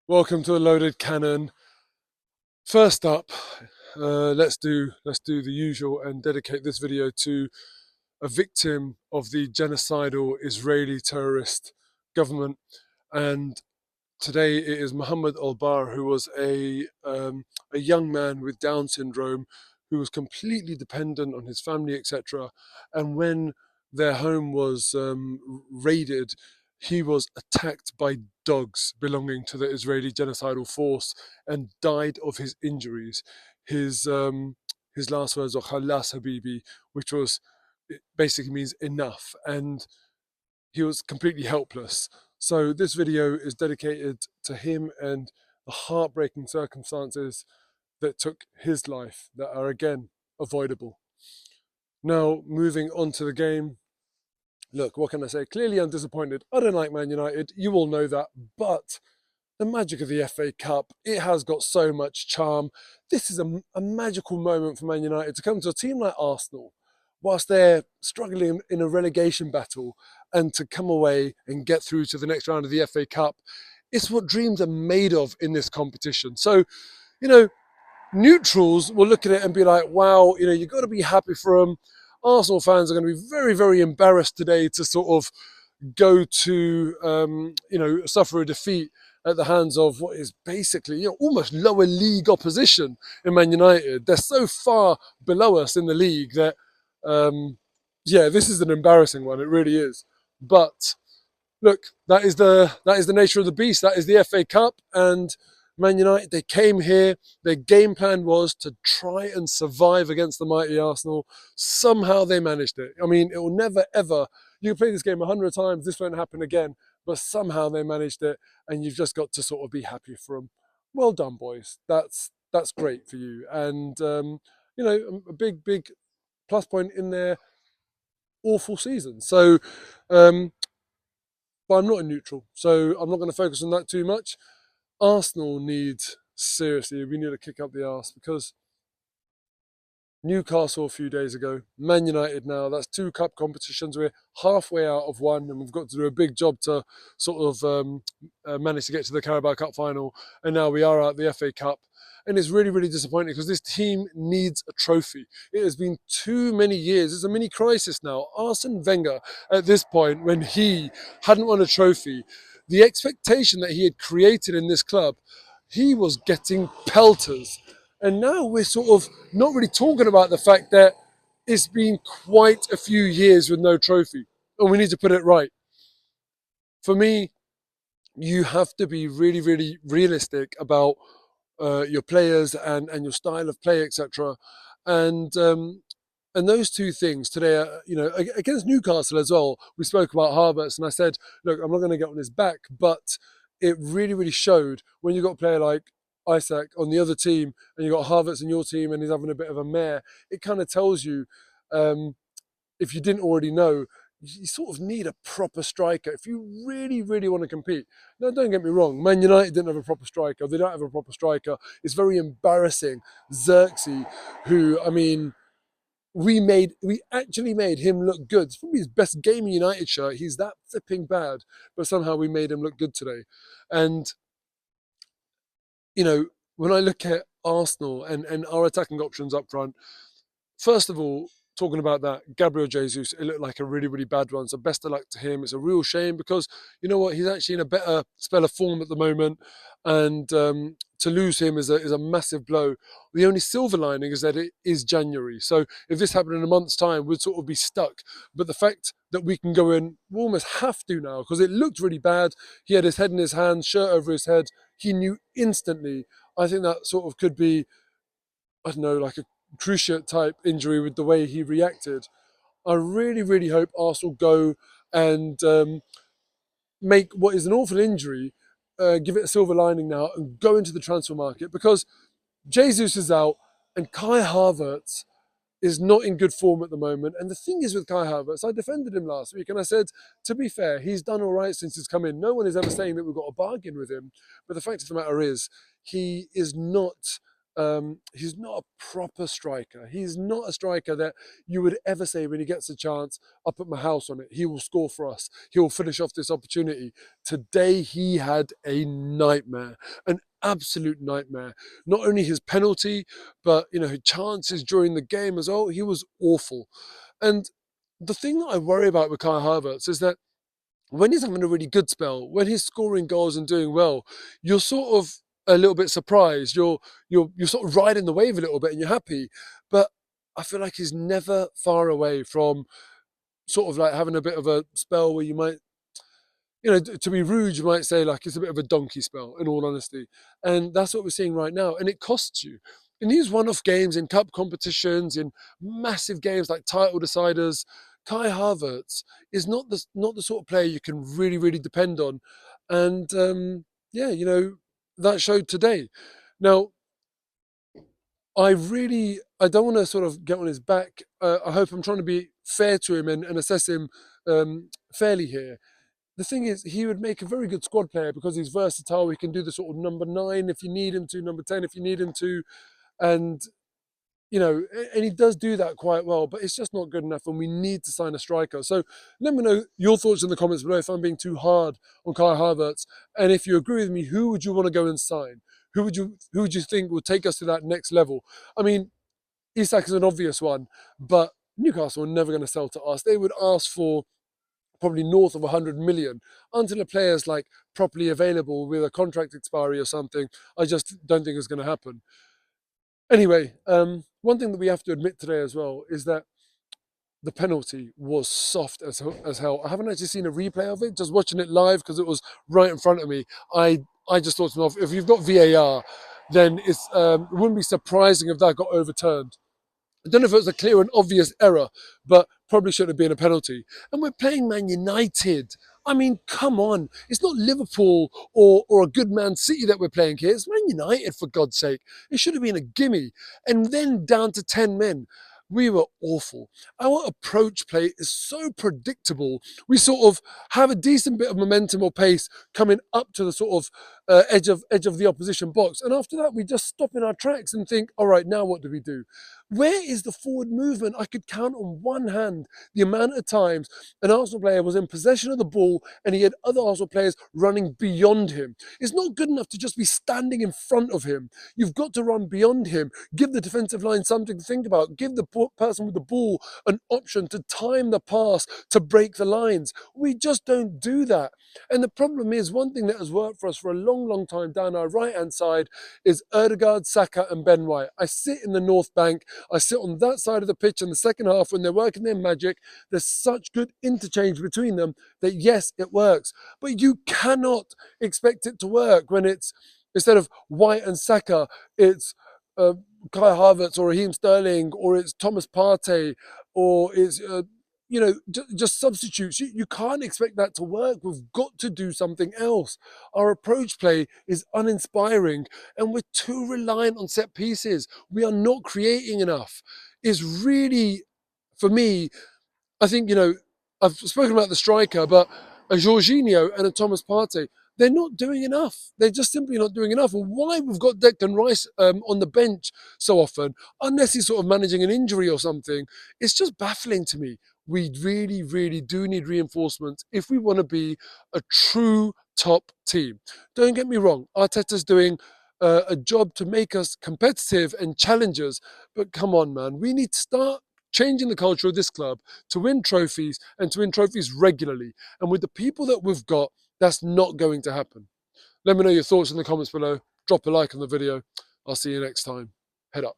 Welcome to the Loaded Cannon. First up, let's do the usual and dedicate this video to a victim of the genocidal Israeli terrorist government. And today it is Mohammed Al-Bar, who was a young man with Down syndrome, who was completely dependent on his family, etc. And when their home was raided, he was attacked by dogs belonging to the Israeli genocidal force and died of his injuries. His um, his last words were "Khalas Habibi," which was it basically means enough, and he was completely helpless. So this video is dedicated to him and the heartbreaking circumstances that took his life that are again avoidable. Now, moving on to the game. Look, what can I say? Clearly, I'm disappointed. I don't like Man United. You all know that. But the magic of the FA Cup, it has got so much charm. This is a magical moment for Man United to come to a team like Arsenal, whilst they're struggling in a relegation battle, and to come away and get through to the next round of the FA Cup. It's what dreams are made of in this competition. So, you know, neutrals will look at it and be like, wow, you've got to be happy for them. Arsenal fans are going to be very, very embarrassed today to sort of go to, suffer a defeat at the hands of what is basically, almost lower league opposition in Man United. They're so far below us in the league that, this is an embarrassing one. It really is. But look, that is the nature of the beast. That is the FA Cup, and Man United, they came here. Their game plan was to try and survive against the mighty Arsenal. Somehow they managed it. I mean, it will never ever. You can play this game 100 times. This won't happen again. But somehow they managed it, and you've just got to sort of be happy for them. Well done, boys. That's great for you, and a big plus point in their awful season. So. But I'm not a neutral, so I'm not going to focus on that too much. Arsenal need, seriously, we need to kick up the arse, because Newcastle a few days ago, Man United now, that's two cup competitions. We're halfway out of one, and we've got to do a big job to sort of manage to get to the Carabao Cup final. And now we are out the FA Cup. And it's really, really disappointing, because this team needs a trophy. It has been too many years. It's a mini crisis now. Arsene Wenger, at this point, when he hadn't won a trophy, the expectation that he had created in this club, he was getting pelters. And now we're sort of not really talking about the fact that it's been quite a few years with no trophy. And we need to put it right. For me, you have to be really, really realistic about your players and your style of play, etc. And those two things today, against Newcastle as well, we spoke about Havertz, and I said, look, I'm not going to get on his back, but it really, really showed when you got a player like Isaac on the other team, and you got Havertz in your team, and he's having a bit of a mare. It kind of tells you, if you didn't already know, you sort of need a proper striker if you really, really want to compete. Now, don't get me wrong, Man United didn't have a proper striker. They don't have a proper striker. It's very embarrassing. Xerxes, who, I mean, we actually made him look good. It's probably his best game in United shirt. He's that flipping bad, but somehow we made him look good today. And when I look at Arsenal and our attacking options up front, first of all, talking about that, Gabriel Jesus, it looked like a really, really bad one. So best of luck to him. It's a real shame, because you know what? He's actually in a better spell of form at the moment. And to lose him is a massive blow. The only silver lining is that it is January. So if this happened in a month's time, we'd sort of be stuck. But the fact that we can go in, we almost have to now, because it looked really bad. He had his head in his hands, shirt over his head. He knew instantly. I think that sort of could be, I don't know, like a cruciate type injury with the way he reacted. I really, really hope Arsenal go and make what is an awful injury, give it a silver lining now, and go into the transfer market, because Jesus is out and Kai Havertz is not in good form at the moment. And the thing is with Kai Havertz, I defended him last week, and I said, to be fair, he's done all right since he's come in. No one is ever saying that we've got a bargain with him. But the fact of the matter is, he is not he's not a proper striker. He's not a striker that you would ever say when he gets a chance, I'll put my house on it. He will score for us. He will finish off this opportunity. Today he had a nightmare, an absolute nightmare. Not only his penalty, but his chances during the game as well. He was awful. And the thing that I worry about with Kai Havertz is that when he's having a really good spell, when he's scoring goals and doing well, you're sort of a little bit surprised. You're sort of riding the wave a little bit and you're happy. But I feel like he's never far away from sort of like having a bit of a spell where you might, to be rude, you might say like it's a bit of a donkey spell, in all honesty. And that's what we're seeing right now. And it costs you. In these one-off games, in cup competitions, in massive games like title deciders, Kai Havertz is not the sort of player you can really, really depend on. And yeah, that showed today. Now, I don't want to sort of get on his back. I hope I'm trying to be fair to him and assess him fairly here. The thing is, he would make a very good squad player because he's versatile. He can do the sort of number 9 if you need him to, number 10 if you need him to. And, and he does do that quite well, but it's just not good enough and we need to sign a striker. So let me know your thoughts in the comments below if I'm being too hard on Kai Havertz. And if you agree with me, who would you want to go and sign? Who would you think will take us to that next level? I mean, Isak is an obvious one, but Newcastle are never going to sell to us. They would ask for probably north of 100 million until a player's like properly available with a contract expiry or something. I just don't think it's going to happen. Anyway, one thing that we have to admit today as well is that the penalty was soft as hell. I haven't actually seen a replay of it, just watching it live because it was right in front of me. I just thought to myself, if you've got VAR, then it wouldn't be surprising if that got overturned. I don't know if it was a clear and obvious error, but probably should have been a penalty. And we're playing Man United. I mean, come on. It's not Liverpool or a good Man City that we're playing here. It's Man United, for God's sake. It should have been a gimme. And then down to 10 men. We were awful. Our approach play is so predictable. We sort of have a decent bit of momentum or pace coming up to the sort of edge of the opposition box. And after that, we just stop in our tracks and think, all right, now what do we do? Where is the forward movement? I could count on one hand the amount of times an Arsenal player was in possession of the ball and he had other Arsenal players running beyond him. It's not good enough to just be standing in front of him. You've got to run beyond him. Give the defensive line something to think about. Give the person with the ball an option to time the pass, to break the lines. We just don't do that. And the problem is, one thing that has worked for us for a long, long time down our right-hand side is Ødegaard, Saka and Ben White. I sit in the North Bank. I sit on that side of the pitch in the second half when they're working their magic. There's such good interchange between them that yes, it works. But you cannot expect it to work when it's, instead of White and Saka, it's Kai Havertz or Raheem Sterling, or it's Thomas Partey, or it's just substitutes. You can't expect that to work. We've got to do something else. Our approach play is uninspiring and we're too reliant on set pieces. We are not creating enough. It's really, for me, I think, I've spoken about the striker, but a Jorginho and a Thomas Partey, they're not doing enough. They're just simply not doing enough. And why we've got Declan Rice on the bench so often, unless he's sort of managing an injury or something, it's just baffling to me. We really, really do need reinforcements if we want to be a true top team. Don't get me wrong, Arteta's doing a job to make us competitive and challengers, but come on, man, we need to start changing the culture of this club to win trophies and to win trophies regularly. And with the people that we've got, that's not going to happen. Let me know your thoughts in the comments below. Drop a like on the video. I'll see you next time. Head up.